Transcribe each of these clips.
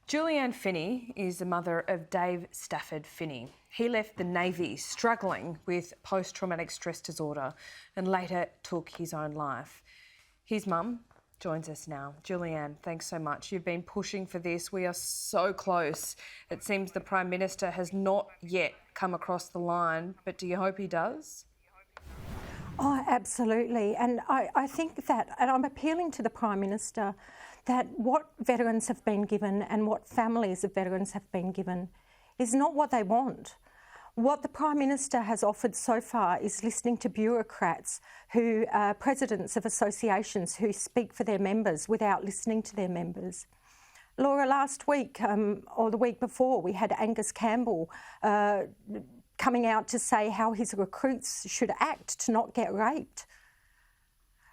Julianne Finney is the mother of Dave Stafford Finney. He left the Navy struggling with post-traumatic stress disorder and later took his own life. His mum joins us now. Julianne, thanks so much. You've been pushing for this. We are so close. It seems the Prime Minister has not yet come across the line, but do you hope he does? Oh, absolutely. And I think that, and I'm appealing to the Prime Minister, that what veterans have been given and what families of veterans have been given is not what they want. What the Prime Minister has offered so far is listening to bureaucrats who are presidents of associations who speak for their members without listening to their members. Laura, last week or the week before, we had Angus Campbell coming out to say how his recruits should act to not get raped.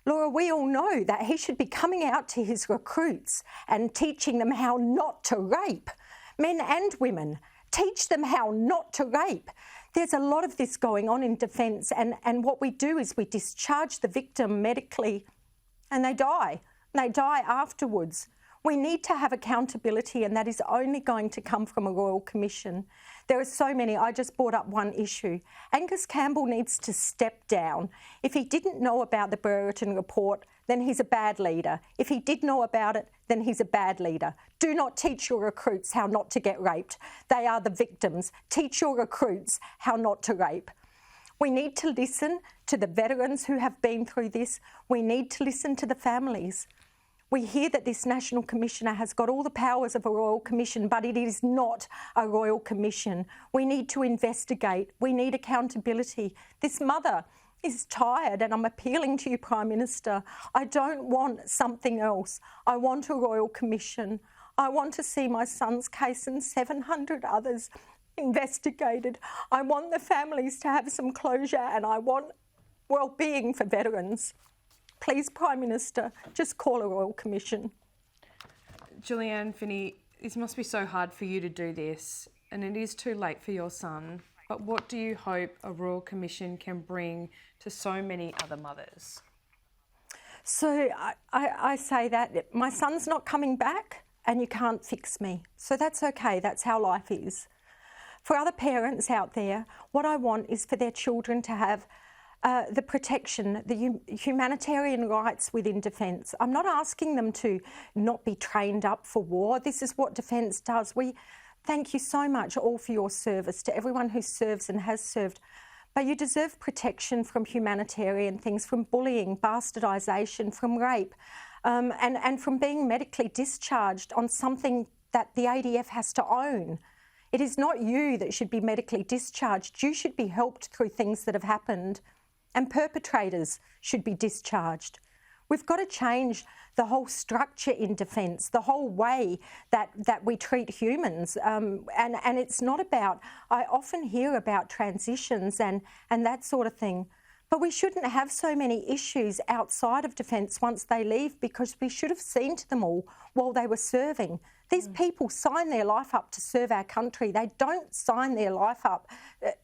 Laura, we all know that he should be coming out to his recruits and teaching them how not to rape, men and women. Teach them how not to rape. There's a lot of this going on in defence, and what we do is we discharge the victim medically and they die. They die afterwards. We need to have accountability, and that is only going to come from a Royal Commission. There are so many. I just brought up one issue. Angus Campbell needs to step down. If he didn't know about the Brereton report, then he's a bad leader. If he did know about it, then he's a bad leader. Do not teach your recruits how not to get raped. They are the victims. Teach your recruits how not to rape. We need to listen to the veterans who have been through this. We need to listen to the families. We hear that this National Commissioner has got all the powers of a Royal Commission, but it is not a Royal Commission. We need to investigate. We need accountability. This mother is tired, and I'm appealing to you, Prime Minister. I don't want something else. I want a Royal Commission. I want to see my son's case and 700 others investigated. I want the families to have some closure, and I want wellbeing for veterans. Please, Prime Minister, just call a Royal Commission. Julianne Finney, this must be so hard for you to do this, and it is too late for your son. But what do you hope a Royal Commission can bring to so many other mothers? So I say that my son's not coming back and you can't fix me. So that's okay, that's how life is. For other parents out there, what I want is for their children to have the protection, the humanitarian rights within defence. I'm not asking them to not be trained up for war. This is what defence does. We thank you so much all for your service, to everyone who serves and has served. But you deserve protection from humanitarian things, from bullying, bastardisation, from rape, and from being medically discharged on something that the ADF has to own. It is not you that should be medically discharged. You should be helped through things that have happened, and perpetrators should be discharged. We've got to change the whole structure in defence, the whole way that we treat humans. And it's not about, I often hear about transitions and that sort of thing, but we shouldn't have so many issues outside of defence once they leave, because we should have seen to them all while they were serving. These people sign their life up to serve our country. They don't sign their life up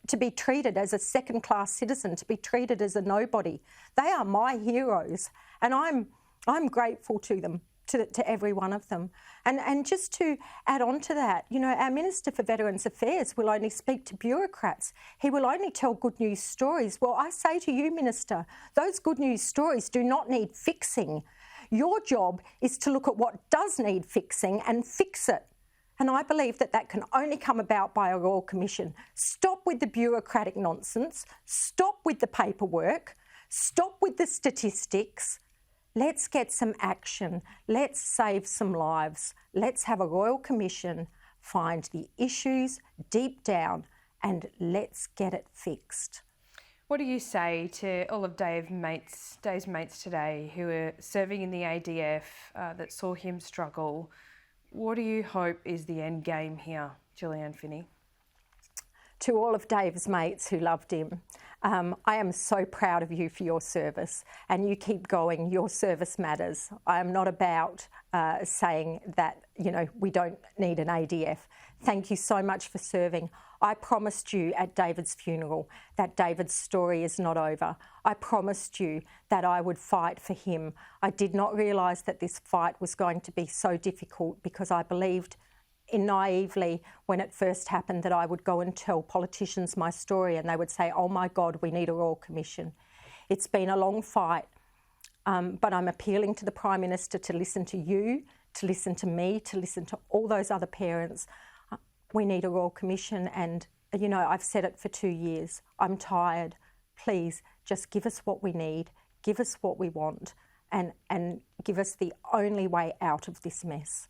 to be treated as a second-class citizen, to be treated as a nobody. They are my heroes, and I'm grateful to them, to every one of them. And just to add on to that, you know, our Minister for Veterans Affairs will only speak to bureaucrats. He will only tell good news stories. Well, I say to you, Minister, those good news stories do not need fixing. Your job is to look at what does need fixing and fix it. And I believe that that can only come about by a Royal Commission. Stop with the bureaucratic nonsense. Stop with the paperwork. Stop with the statistics. Let's get some action. Let's save some lives. Let's have a Royal Commission, find the issues deep down, and let's get it fixed. What do you say to all of Dave's mates today who are serving in the ADF that saw him struggle? What do you hope is the end game here, Julianne Finney? To all of Dave's mates who loved him, I am so proud of you for your service, and you keep going. Your service matters. I am not about saying that, you know, we don't need an ADF. Thank you so much for serving. I promised you at David's funeral that David's story is not over. I promised you that I would fight for him. I did not realise that this fight was going to be so difficult, because I believed naively, when it first happened, that I would go and tell politicians my story and they would say, oh my God, we need a Royal Commission. It's been a long fight, but I'm appealing to the Prime Minister to listen to you, to listen to me, to listen to all those other parents. We need a Royal Commission, and, you know, I've said it for 2 years. I'm tired. Please, just give us what we need, give us what we want, and give us the only way out of this mess.